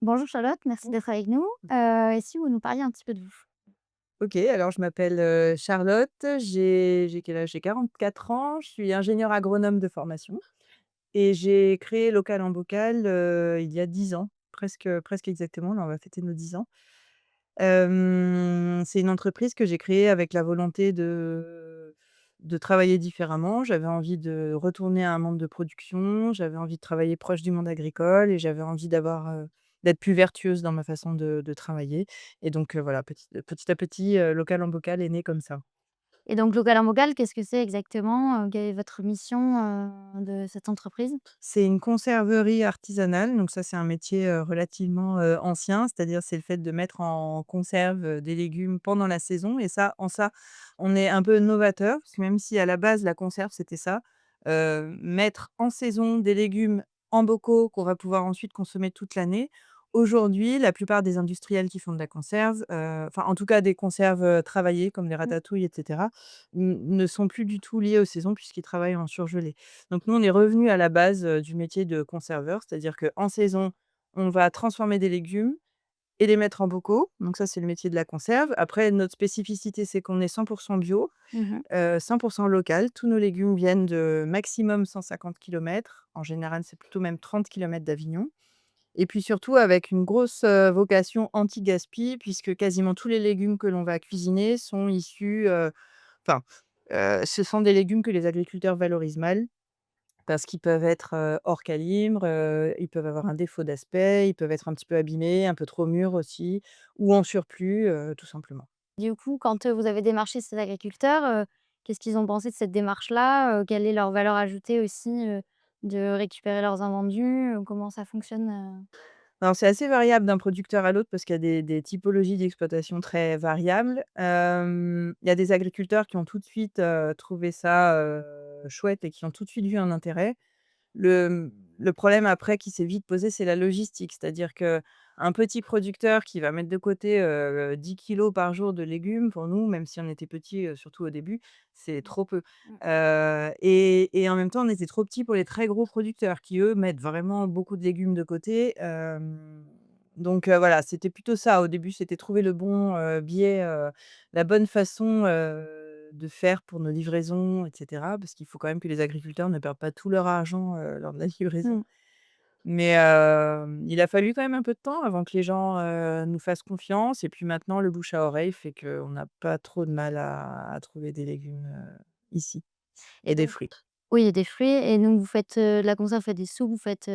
Bonjour Charlotte, merci d'être avec nous. Et si vous nous parliez un petit peu de vous? OK, alors je m'appelle, Charlotte, j'ai quel âge? J'ai 44 ans, je suis ingénieure agronome de formation et j'ai créé Local en Bocal, il y a 10 ans, presque exactement, là, on va fêter nos 10 ans. C'est une entreprise que j'ai créée avec la volonté de travailler différemment. J'avais envie de retourner à un monde de production, j'avais envie de travailler proche du monde agricole et j'avais envie d'être plus vertueuse dans ma façon de travailler et donc voilà, petit à petit, Local en Bocal est né comme ça. Et donc Local en Vocal, qu'est-ce que c'est exactement? Quelle est votre mission, de cette entreprise? C'est une conserverie artisanale, donc ça, c'est un métier, relativement, ancien. C'est-à-dire, c'est le fait de mettre en conserve, des légumes pendant la saison et ça, on est un peu novateur parce que même si à la base, la conserve, c'était ça, mettre en saison des légumes en bocaux qu'on va pouvoir ensuite consommer toute l'année. Aujourd'hui, la plupart des industriels qui font de la conserve, enfin, en tout cas, des conserves, travaillées comme des Mmh. ratatouilles et cetera, ne sont plus du tout liés aux saisons puisqu'ils travaillent en surgelé. Donc nous, on est revenu à la base, du métier de conserveur, c'est-à-dire qu'en saison, on va transformer des légumes et les mettre en bocaux. Donc ça, c'est le métier de la conserve. Après, notre spécificité, c'est qu'on est 100 bio, Mmh. 100 local. Tous nos légumes viennent de maximum 150 kilomètres. En général, c'est plutôt même 30 kilomètres d'Avignon et puis surtout avec une grosse, vocation anti-gaspi puisque quasiment tous les légumes que l'on va cuisiner sont issus, enfin, ce sont des légumes que les agriculteurs valorisent mal. Parce qu'ils peuvent être, hors calibre, ils peuvent avoir un défaut d'aspect, ils peuvent être un petit peu abîmés, un peu trop mûrs aussi ou en surplus, tout simplement. Du coup, quand, vous avez démarché ces agriculteurs, qu'est-ce qu'ils ont pensé de cette démarche-là? Quelle est leur valeur ajoutée aussi, de récupérer leurs invendus? Comment ça fonctionne, Alors c'est assez variable d'un producteur à l'autre parce qu'il y a des typologies d'exploitation très variables. Il y a des agriculteurs qui ont tout de suite, trouvé ça, chouette et qui ont tout de suite vu un intérêt. Le problème après qui s'est vite posé, c'est la logistique. C'est-à-dire qu'un petit producteur qui va mettre de côté, 10 kilogrammes par jour de légumes, pour nous, même si on était petits, surtout au début, c'est trop peu. Mmh. Et en même temps, on était trop petits pour les très gros producteurs qui, eux, mettent vraiment beaucoup de légumes de côté. Donc voilà, c'était plutôt ça. Au début, c'était trouver le bon, biais, la bonne façon, de faire pour nos livraisons et cetera. Parce qu'il faut quand même que les agriculteurs ne perdent pas tout leur argent, lors de la livraison. Mmh. Mais il a fallu quand même un peu de temps avant que les gens, nous fassent confiance et puis maintenant le bouche à oreille fait qu'on n'a pas trop de mal à trouver des légumes, ici Et et des donc fruits. oui, il y a des fruits et donc vous faites, de la conserve, vous faites des soupes, vous faites,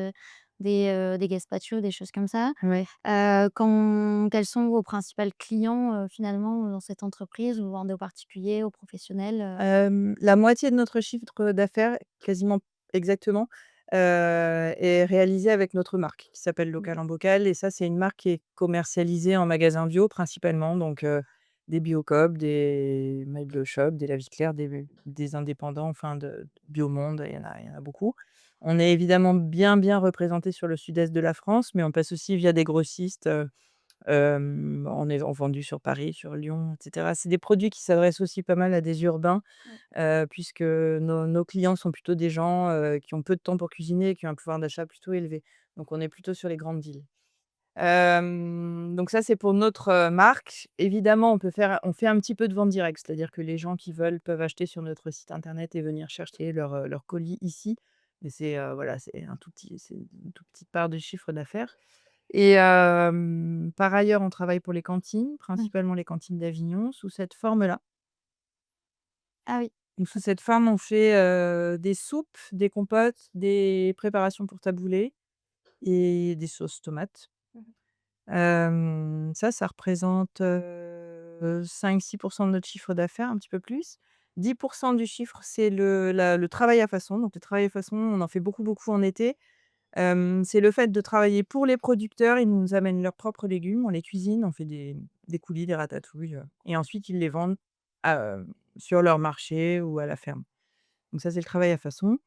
des gazpacho, des choses comme ça. Ouais. Quels sont vos principaux clients, finalement, dans cette entreprise? Vous vendez aux particuliers, aux professionnels, La moitié de notre chiffre d'affaires, quasiment exactement, est réalisé avec notre marque qui s'appelle Mmh. Local en Bocal et ça, c'est une marque qui est commercialisée en magasin bio principalement, donc des Biocoop, des Meubles Shop, des La Vie Claire, des indépendants, enfin de Biomonde, il y en a beaucoup. On est évidemment bien, bien représentés sur le sud-est de la France, mais on passe aussi via des grossistes, on est vendu sur Paris, sur Lyon et cetera. C'est des produits qui s'adressent aussi pas mal à des urbains, Ouais. puisque nos clients sont plutôt des gens, qui ont peu de temps pour cuisiner et qui ont un pouvoir d'achat plutôt élevé. Donc on est plutôt sur les grandes villes. Donc ça, c'est pour notre, marque. Évidemment, on fait un petit peu de vente directe, c'est-à-dire que les gens qui veulent peuvent acheter sur notre site internet et venir chercher leur colis ici. Mais voilà, c'est une toute petite part du chiffre d'affaires. Et par ailleurs, on travaille pour les cantines, Mmh. principalement les cantines d'Avignon, sous cette forme-là. Ah oui. Donc sous cette forme, on fait, des soupes, des compotes, des préparations pour taboulé et des sauces tomates. Mmh. Ça représente, 5-6 de notre chiffre d'affaires, un petit peu plus. 10 du chiffre, c'est le travail à façon. Donc le travail à façon, on en fait beaucoup, beaucoup en été. C'est le fait de travailler pour les producteurs. Ils nous amènent leurs propres légumes, on les cuisine, on fait des coulis, des ratatouilles, et ensuite ils les vendent à, sur leur marché ou à la ferme. Donc ça, c'est le travail à façon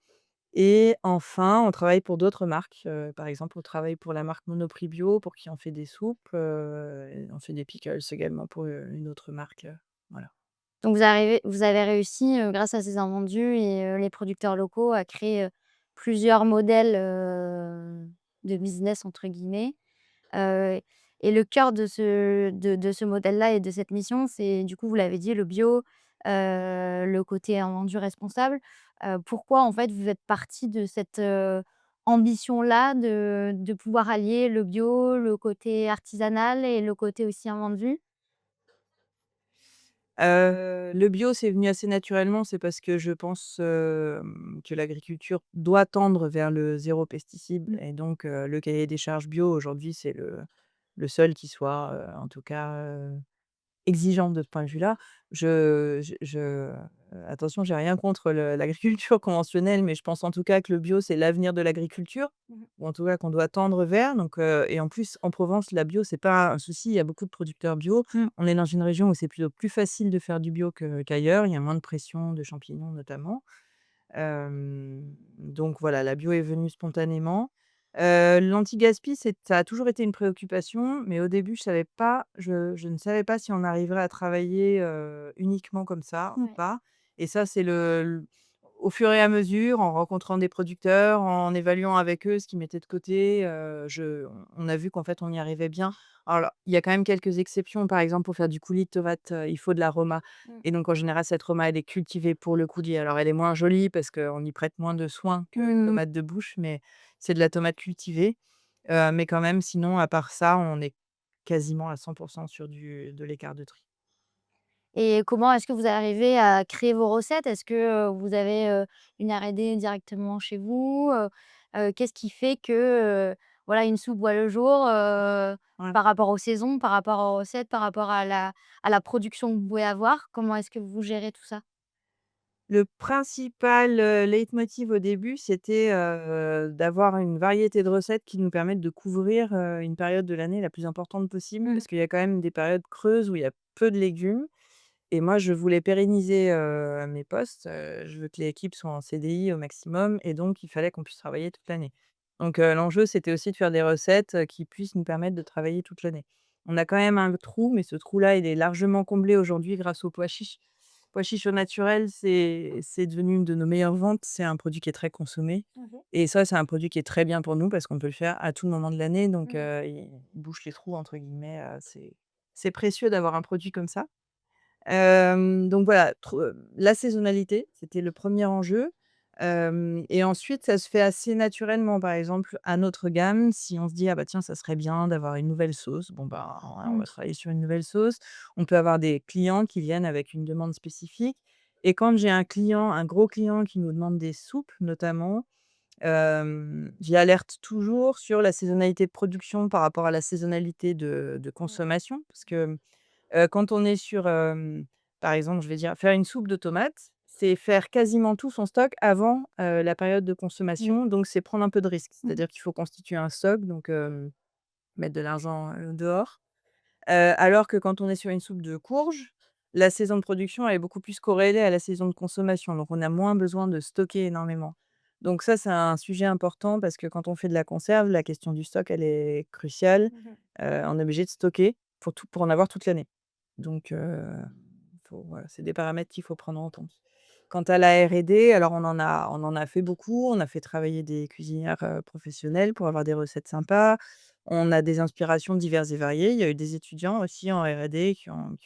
et enfin, on travaille pour d'autres marques. Par exemple, on travaille pour la marque Monoprix Bio, pour qui on fait des soupes, et on fait des pickles également pour, une autre marque, voilà. Donc vous avez réussi, grâce à ces invendus et les producteurs locaux à créer, plusieurs modèles, de «business» entre guillemets. Heu et le cœur de ce modèle-là et de cette mission, c'est du coup, vous l'avez dit, le bio, le côté invendus responsable. Pourquoi en fait vous êtes partis de cette, ambition-là de pouvoir allier le bio, le côté artisanal et le côté aussi invendu? Le bio, c'est venu assez naturellement, c'est parce que je pense, que l'agriculture doit tendre vers le zéro pesticide Mmh. et donc le cahier des charges bio aujourd'hui, c'est le seul qui soit, en tout cas, exigeante de ce point de vue-là. Attention, j'ai rien contre l'agriculture conventionnelle, mais je pense en tout cas que le bio, c'est l'avenir de l'agriculture Mmh. ou en tout cas qu'on doit tendre vers donc et en plus, en Provence, la bio, c'est pas un souci. Il y a beaucoup de producteurs bio. Mmh. On est dans une région où c'est plutôt plus facile de faire du bio qu'ailleurs. Il y a moins de pression de champignons notamment. Donc voilà, la bio est venue spontanément. L'anti-gaspi, ça a toujours été une préoccupation, mais au début, je ne savais pas si on arriverait à travailler, uniquement comme ça ou Ouais. pas et ça, c'est au fur et à mesure, en rencontrant des producteurs, en évaluant avec eux ce qu'ils mettaient de côté, on a vu qu'en fait, on y arrivait bien. Alors il y a quand même quelques exceptions. Par exemple, pour faire du coulis de tomates, il faut de l'aroma Mmh. et donc en général, cette roma, elle est cultivée pour le coulis. Alors elle est moins jolie parce qu'on y prête moins de soins qu'une Mmh. tomate de bouche, mais c'est de la tomate cultivée. Mais quand même, sinon, à part ça, on est quasiment à 100 sur de l'écart de tri. Et comment est-ce que vous arrivez à créer vos recettes? Est-ce que, vous avez, une R&D directement chez vous? Qu'est-ce qui fait que, voilà, une soupe voit le jour, Ouais. par rapport aux saisons, par rapport aux recettes, par rapport à la production que vous pouvez avoir? Comment est-ce que vous gérez tout ça? Le principal, leitmotiv au début, c'était, d'avoir une variété de recettes qui nous permettent de couvrir, une période de l'année la plus importante possible. Mmh. Parce qu'il y a quand même des périodes creuses où il y a peu de légumes et moi, je voulais pérenniser, mes postes, je veux que l'équipe soit en CDI au maximum et donc il fallait qu'on puisse travailler toute l'année. Donc l'enjeu, c'était aussi de faire des recettes, qui puissent nous permettre de travailler toute l'année. On a quand même un trou, mais ce trou-là, il est largement comblé aujourd'hui grâce aux pois chiches. Pois chiches au naturel, c'est devenu une de nos meilleures ventes. C'est un produit qui est très consommé OK. et ça, c'est un produit qui est très bien pour nous parce qu'on peut le faire à tout moment de l'année donc Mmh. il «bouche les trous» entre guillemets, c'est précieux d'avoir un produit comme ça. Donc voilà, la saisonnalité, c'était le premier enjeu, et ensuite ça se fait assez naturellement. Par exemple, à notre gamme, si on se dit: «Ah bah tiens, ça serait bien d'avoir une nouvelle sauce», bon bah, voilà, on Mmh. va travailler sur une nouvelle sauce. On peut avoir des clients qui viennent avec une demande spécifique et quand j'ai un gros client qui nous demande des soupes notamment, j'y alerte toujours sur la saisonnalité de production par rapport à la saisonnalité de Mmh. consommation. Parce que quand on est sur, par exemple, je vais dire, faire une soupe de tomates, c'est faire quasiment tout son stock avant, la période de Oui. consommation, donc c'est prendre un peu de risque. Mmh. C'est-à-dire qu'il faut constituer un stock, donc mettre de l'argent, dehors. Alors que quand on est sur une soupe de courges, la saison de production, elle est beaucoup plus corrélée à la saison de consommation, donc on a moins besoin de stocker énormément. Donc ça, c'est un sujet important parce que quand on fait de la conserve, la question du stock, elle est cruciale. Mmh. On est obligé de stocker pour en avoir toute l'année. Donc voilà, c'est des paramètres qu'il faut prendre en compte. Quant à la R&D, alors on en a fait beaucoup. On a fait travailler des cuisinières, professionnelles pour avoir des recettes sympas. On a des inspirations diverses et variées. Il y a eu des étudiants aussi en R&D qui ont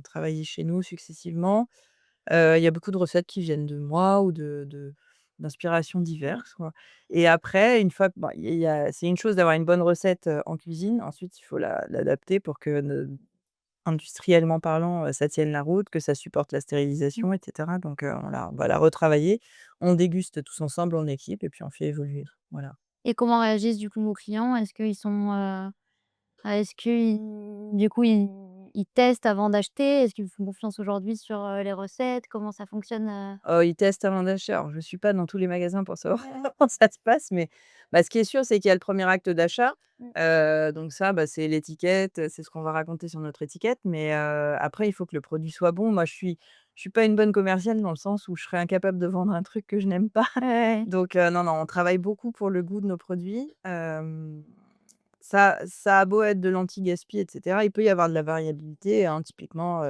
travaillé chez nous successivement. Il y a beaucoup de recettes qui viennent de moi ou d'inspirations diverses, quoi et après une fois que bon, il y a c'est une chose d'avoir une bonne recette, en cuisine. Ensuite, il faut l'adapter pour que industriellement parlant, ça tienne la route, que ça supporte la Mmh. stérilisation et cetera donc on va la retravailler. On déguste tous ensemble en équipe et puis on fait évoluer. Voilà. Et comment réagissent du coup vos clients? Est-ce qu'ils sont, est-ce qu'ils du coup, ils testent avant d'acheter? Est-ce qu'ils vous font confiance aujourd'hui sur, les recettes? Comment ça fonctionne, Oh, ils testent avant d'achat. Alors je suis pas dans tous les magasins pour savoir comment ça se passe, mais bah, ce qui est sûr, c'est qu'il y a le premier acte d'achat. Mmh. Donc ça, bah, c'est l'étiquette, c'est ce qu'on va raconter sur notre étiquette, mais après il faut que le produit soit bon. Moi, je suis pas une bonne commerciale dans le sens où je serais incapable de vendre un truc que je n'aime pas. Ouais, ouais. Donc non, non, on travaille beaucoup pour le goût de nos produits. Ça a beau être de l'anti-gaspi et cetera, il peut y avoir de la variabilité, hein. Typiquement,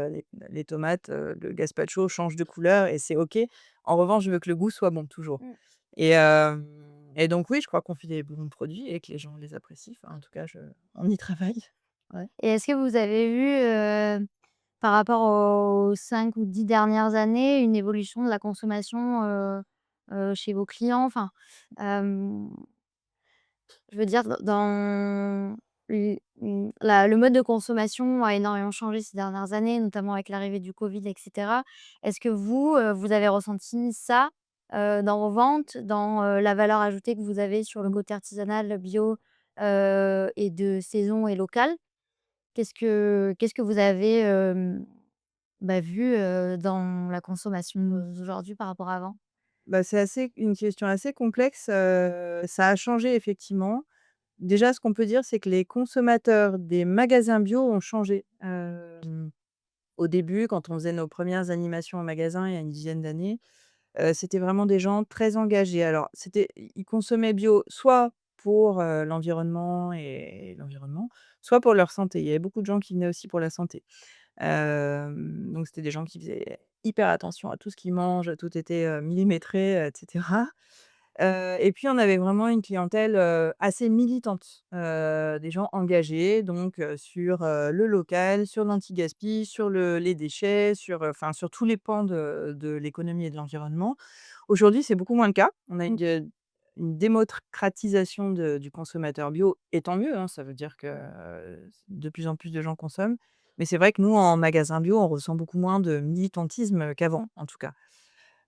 les tomates, le gazpacho change de couleur et c'est OK. En revanche, je veux que le goût soit bon toujours Mmh. et et donc oui, je crois qu'on fait des bons produits et que les gens les apprécient. Enfin, en tout cas, on y travaille. Ouais. Et est-ce que vous avez vu, par rapport aux 5 ou 10 dernières années, une évolution de la consommation, chez vos clients? Enfin, hem, je veux dire dans le mode de consommation a énormément changé ces dernières années, notamment avec l'arrivée du covid et cetera. Est-ce que vous, vous avez ressenti ça, dans vos ventes, dans, la valeur ajoutée que vous avez sur le côté artisanal, bio, et de saison et local? Qu'est-ce que vous avez, bah, vu, dans la consommation d'aujourd'hui par rapport à avant? Bah, c'est assez une question assez complexe, ça a changé effectivement. Déjà, ce qu'on peut dire, c'est que les consommateurs des magasins bio ont changé. Au début, quand on faisait nos premières animations en magasin il y a une dizaine d'années, c'était vraiment des gens très engagés. Alors ils consommaient bio soit pour, l'environnement, soit pour leur santé. Il y avait beaucoup de gens qui venaient aussi pour la santé. Donc c'était des gens qui faisaient hyper attention à tout ce qu'ils mangent, tout était, millimétré, et cetera. Et puis on avait vraiment une clientèle, assez militante, des gens engagés donc sur, le local, sur l'anti-gaspi, sur les déchets, sur, enfin sur tous les pans de l'économie et de l'environnement. Aujourd'hui, c'est beaucoup moins le cas. On a Mmh. une démocratisation du consommateur bio et tant mieux, hein, ça veut dire que, de plus en plus de gens consomment. Mais c'est vrai que nous, en magasin bio, on ressent beaucoup moins de militantisme qu'avant, Mmh. en tout cas.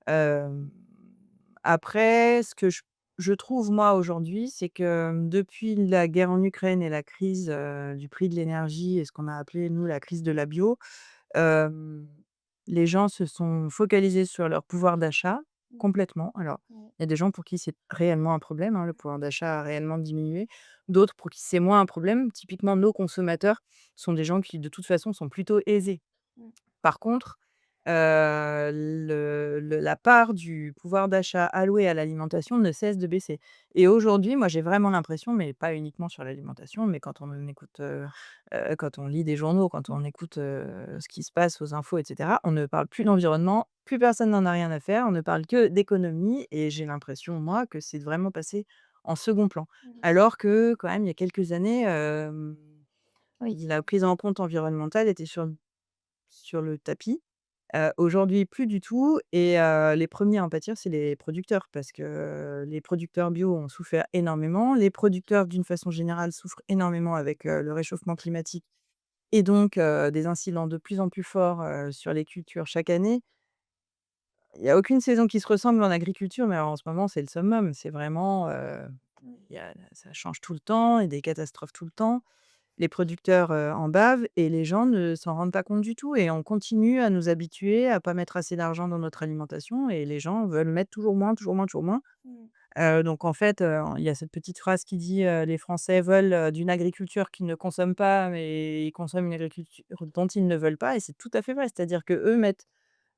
Hem, Après, ce que je trouve moi aujourd'hui, c'est que, depuis la guerre en Ukraine et la crise, du prix de l'énergie et ce qu'on a appelé nous la crise de la bio, hem, les gens se sont focalisés sur leur pouvoir d'achat Mmh. complètement. Alors, Ouais. il y a des gens pour qui c'est réellement un problème, hein, le pouvoir d'achat a réellement diminué. D'autres pour qui c'est moins un problème. Typiquement, nos consommateurs sont des gens qui, de toute façon, sont plutôt aisés. Mmh. Par contre, la part du pouvoir d'achat alloué à l'alimentation ne cesse de baisser et aujourd'hui, moi, j'ai vraiment l'impression, mais pas uniquement sur l'alimentation, mais quand on lit des journaux, quand on écoute, ce qui se passe aux infos et cetera, on ne parle plus d'environnement, plus personne n'en a rien à faire, on ne parle que d'économie et j'ai l'impression, moi, que c'est vraiment passé en second plan. Mmh. Alors que, quand même, il y a quelques années, Oui. la prise en compte environnementale était sur le tapis. Aujourd'hui, plus du tout et les premiers à en pâtir, c'est les producteurs parce que les producteurs bio ont souffert énormément. Les producteurs, d'une façon générale, souffrent énormément avec, le réchauffement climatique et donc des incidents de plus en plus forts, sur les cultures chaque année. Il y a aucune saison qui se ressemble en agriculture, mais alors en ce moment, c'est le summum. C'est vraiment, Mmh. ça change tout le temps et des catastrophes tout le temps. Les producteurs, en bavent et les gens ne s'en rendent pas compte du tout et on continue à nous habituer à pas mettre assez d'argent dans notre alimentation et les gens veulent mettre toujours moins, toujours moins, toujours moins. Mmh. Donc en fait, il y a cette petite phrase qui dit, «Les Français veulent, d'une agriculture qu'ils ne consomment pas, mais ils consomment une agriculture dont ils ne veulent pas» et c'est tout à fait vrai. C'est-à-dire qu'eux mettent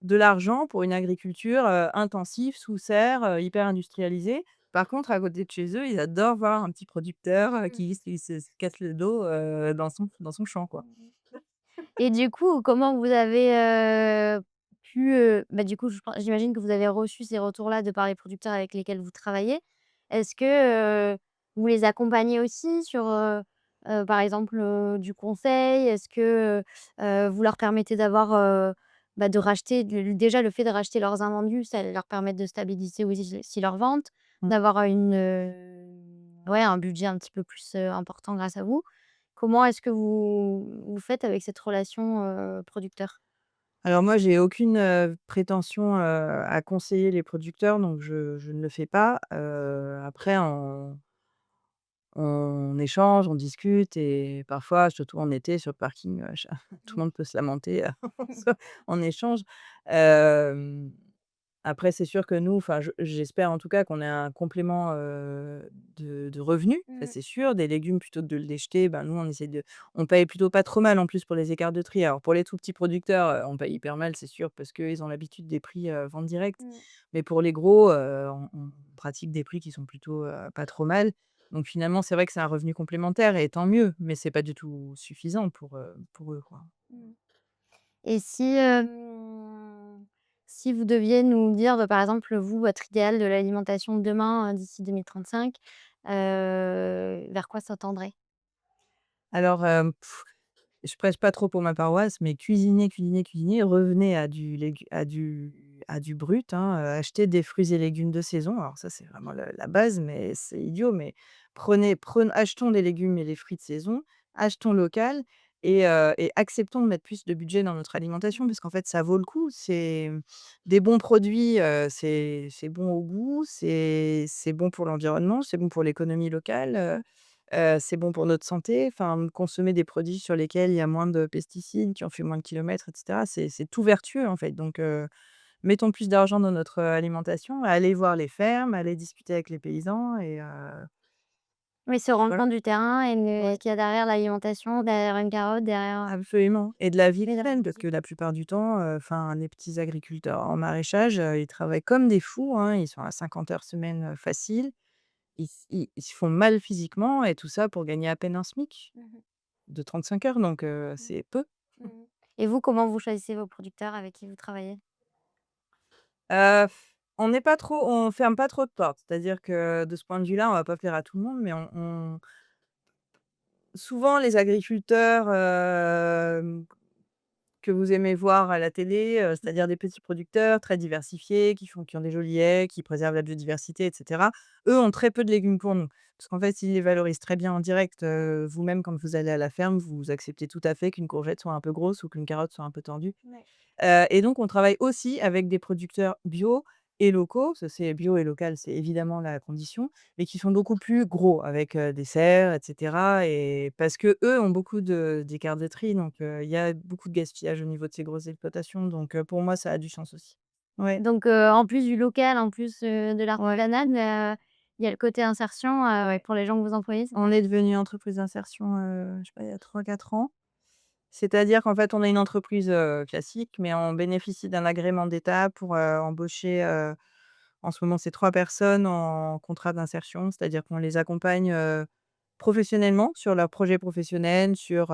de l'argent pour une agriculture, intensive, sous serre, hyper industrialisée. Par contre, à côté de chez eux, ils adorent voir un petit producteur, Mmh. qui se casse le dos, dans son champ, quoi. Mmh. Et du coup, comment vous avez, pu, bah, du coup, j'imagine que vous avez reçu ces retours-là de par les producteurs avec lesquels vous travaillez. Est-ce que, vous les accompagnez aussi sur, par exemple, du conseil? Est-ce que, vous leur permettez d'avoir, bah, de racheter déjà le fait de racheter leurs invendus, ça leur permet de stabiliser aussi leurs ventes, Mmh. d'avoir ouais, un budget un petit peu plus, important grâce à vous? Comment est-ce que vous faites avec cette relation, producteur? Alors moi, j'ai aucune, prétention, à conseiller les producteurs, donc je ne le fais pas. Après on échange, on discute et parfois, surtout en été sur le parking, tout Mmh. le monde peut se lamenter, on échange. Hem Après, c'est sûr que nous, enfin, j'espère en tout cas qu'on ait un complément, de revenus, ça Mmh. c'est sûr. Des légumes plutôt que de les jeter, ben, nous on paye plutôt pas trop mal en plus pour les écarts de tri. Alors pour les tout petits producteurs, on paye hyper mal, c'est sûr, parce qu'ils ont l'habitude des prix, vente directe. Mmh. Mais pour les gros, on pratique des prix qui sont plutôt, pas trop mal. Donc finalement, c'est vrai que c'est un revenu complémentaire et tant mieux, mais c'est pas du tout suffisant pour eux, quoi. Mmh. Et si, Si vous deviez nous dire, bah, par exemple, vous, votre idéal de l'alimentation de demain, d'ici 2035, vers quoi ça tendrait? Alors, je prêche pas trop pour ma paroisse, mais cuisiner, cuisiner, cuisiner, revenez à du brut, hein, achetez des fruits et légumes de saison. Alors ça, c'est vraiment la base, mais c'est idiot, mais achetons des légumes et des fruits de saison, achetons local et acceptons de mettre plus de budget dans notre alimentation parce qu'en fait, ça vaut le coup. C'est, des bons produits, c'est bon au goût, c'est bon pour l'environnement, c'est bon pour l'économie locale, c'est bon pour notre santé, enfin, consommer des produits sur lesquels il y a moins de pesticides, qui ont fait moins de kilomètres et cetera, c'est tout vertueux, en fait. Donc, mettons plus d'argent dans notre, alimentation, allez voir les fermes, allez discuter avec les paysans Oui, se rendre voilà. compte du terrain et Ouais, qu'il y a derrière l'alimentation, derrière une carotte, derrière, absolument et de la vie mais saine parce que la plupart du temps, enfin, les petits agriculteurs en maraîchage, ils travaillent comme des fous, hein. Ils sont à 50 heures semaine, facile. Ils se font mal physiquement et tout ça pour gagner à peine un SMIC Mmh de 35 heures donc, mh. c'est peu. Mmh. Et vous, comment vous choisissez vos producteurs avec qui vous travaillez? Heu, on ferme pas trop de portes. C'est-à-dire que de ce point de vue-là, on va pas plaire à tout le monde, mais on souvent les agriculteurs, que vous aimez voir à la télé, c'est-à-dire des petits producteurs très diversifiés, qui ont des jolis haies, qui préservent la biodiversité et cetera. Eux ont très peu de légumes pour nous. Parce qu'en fait, ils les valorisent très bien en direct. Vous-même, quand vous allez à la ferme, vous acceptez tout à fait qu'une courgette soit un peu grosse ou qu'une carotte soit un peu tendue. Ouais. Et donc on travaille aussi avec des producteurs bio et locaux, ça c'est bio et local, c'est évidemment la condition, mais qui sont beaucoup plus gros avec, des serres et cetera et parce qu'eux ont beaucoup d'écarts de tri donc il y a beaucoup de gaspillage au niveau de ces grosses exploitations donc pour moi ça a du sens aussi. Ouais. Donc en plus du local, en plus, de Ouais. l'artisanal, il y a le côté insertion, Ouais. pour les gens que vous employez, c'est On ça? est devenu entreprise d'insertion, je sais pas, il y a 3 4 ans. C'est-à-dire qu'en fait, on est une entreprise, classique, mais on bénéficie d'un agrément d'État pour, embaucher, en ce moment, c'est 3 personnes en contrat d'insertion. C'est-à-dire qu'on les accompagne, professionnellement sur leurs projets professionnels, sur,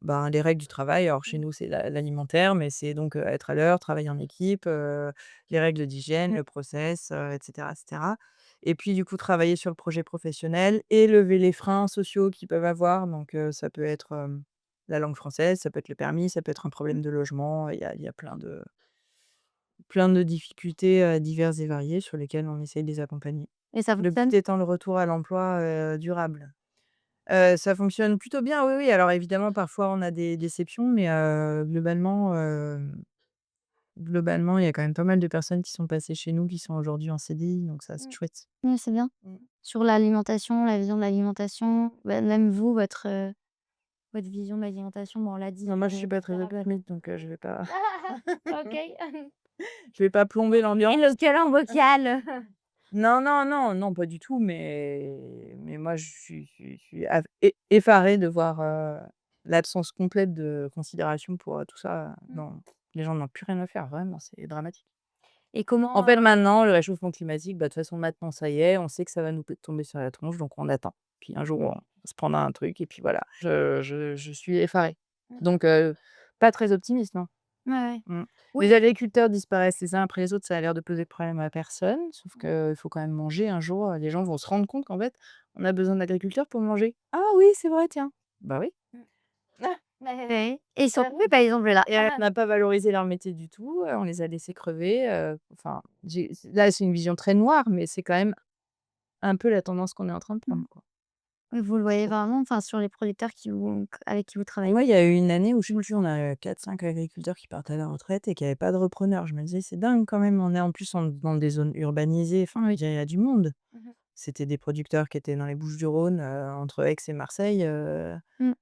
ben, les règles du travail. Alors chez Mmh. nous, c'est l'alimentaire, mais c'est donc, être à l'heure, travailler en équipe, les règles d'hygiène, le process, et cetera et cetera. Et puis du coup, travailler sur le projet professionnel et lever les freins sociaux qu'ils peuvent avoir. Donc, ça peut être, la langue française, ça peut être le permis, ça peut être un problème de logement. Il y a plein de difficultés, diverses et variées sur lesquelles on essaye de les accompagner. Et ça Le but fonctionne? étant le retour à l'emploi, durable. Ça fonctionne plutôt bien, oui, oui. Alors évidemment, parfois, on a des déceptions, mais globalement, il y a quand même pas mal de personnes qui sont passées chez nous, qui sont aujourd'hui en CDI, donc ça, c'est Mmh. chouette. Ouais, c'est bien. Mmh. Sur l'alimentation, la vision de l'alimentation, bah, même vous, votre vision de l'alimentation, bon, on l'a dit, Non, moi, je suis c'est pas très différable. optimiste, donc je vais pas OK. je vais pas plomber Et l'ambiance. local en vocal. Non, non, non, non, pas du tout, mais moi, je suis effarée de voir, l'absence complète de considération pour, tout ça. Mmh. Non, les gens n'ont plus rien à faire, vraiment, c'est dramatique. Et En comment, fait, maintenant, le réchauffement climatique, bah, de toute façon, maintenant, ça y est, on sait que ça va nous tomber sur la tronche, donc on attend. Puis un jour, on se prendra un truc et puis voilà. Je suis effarée. mmh, Donc pas très optimiste, non. ouais, ouais. Mmh. Oui. Les agriculteurs disparaissent les uns après les autres, ça a l'air de poser problème à personne, sauf qu'il faut quand même manger un jour, les gens vont se rendre compte qu'en fait, on a besoin d'agriculteurs pour manger. «Ah oui, c'est vrai, tiens». Bah oui. Mmh. Ouais, ouais. Et ils sont combien par exemple là? Et on n'a pas valorisé leur métier du tout, on les a laissés crever, enfin, là, c'est une vision très noire, mais c'est quand même un peu la tendance qu'on est en train de Mmh. prendre, quoi. Oui, vous le voyez vraiment, enfin, sur les producteurs avec qui vous travaillez? Moi, il y a eu une année où je sais plus, on a 4-5 agriculteurs qui partent à la retraite et qui avaient pas de repreneur. Je me disais: «C'est dingue quand même, on est en plus dans des zones urbanisées, enfin, je veux dire, il y a du monde». Mmh mh. C'était des producteurs qui étaient dans les Bouches-du-Rhône, entre Aix et Marseille, Mmh.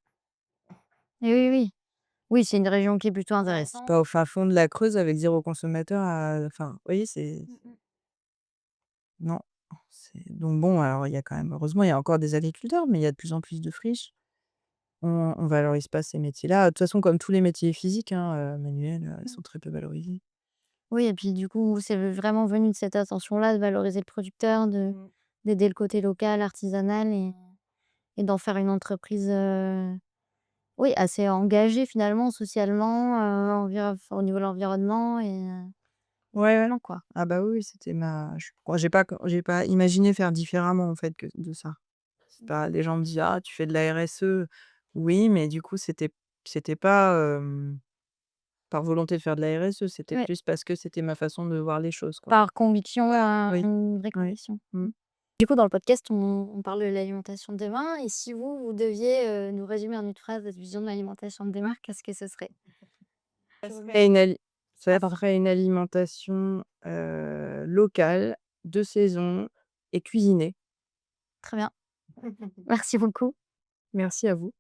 Et oui, oui. Oui, c'est une région qui est plutôt c'est intéressante. pas au fin fond de la Creuse avec zéro consommateur enfin, vous voyez, c'est Mmh mh. non, c'est donc bon, alors il y a quand même heureusement, il y a encore des agriculteurs, mais il y a de plus en plus de friches. On valorise pas ces métiers-là. De toute façon, comme tous les métiers physiques, hein, manuels, ils Mmh. sont très peu valorisés. Oui et puis du coup, c'est vraiment venu de cette attention-là, de valoriser le producteur, Mmh. d'aider le côté local, artisanal et d'en faire une entreprise, oui, assez engagée finalement socialement, enfin, au niveau de l'environnement Ouais, ouais. non, quoi. Ah bah, oui, oui, c'était ma je crois j'ai pas imaginé faire différemment, en fait, que de ça. C'est pas les gens me disent: «Ah, tu fais de la RSE». Oui, mais du coup, c'était pas, par volonté de faire de la RSE, c'était Ouais, plus parce que c'était ma façon de voir les choses, quoi. par conviction, ouais, Oui, une vraie oui. conviction. Mmh. Du coup, dans le podcast, on parle de l'alimentation de demain et si vous deviez, nous résumer en une phrase votre vision de l'alimentation de demain, qu'est-ce que ce serait? Et ça serait une alimentation, locale, de saison et cuisinée. Très bien, merci beaucoup. Merci à vous.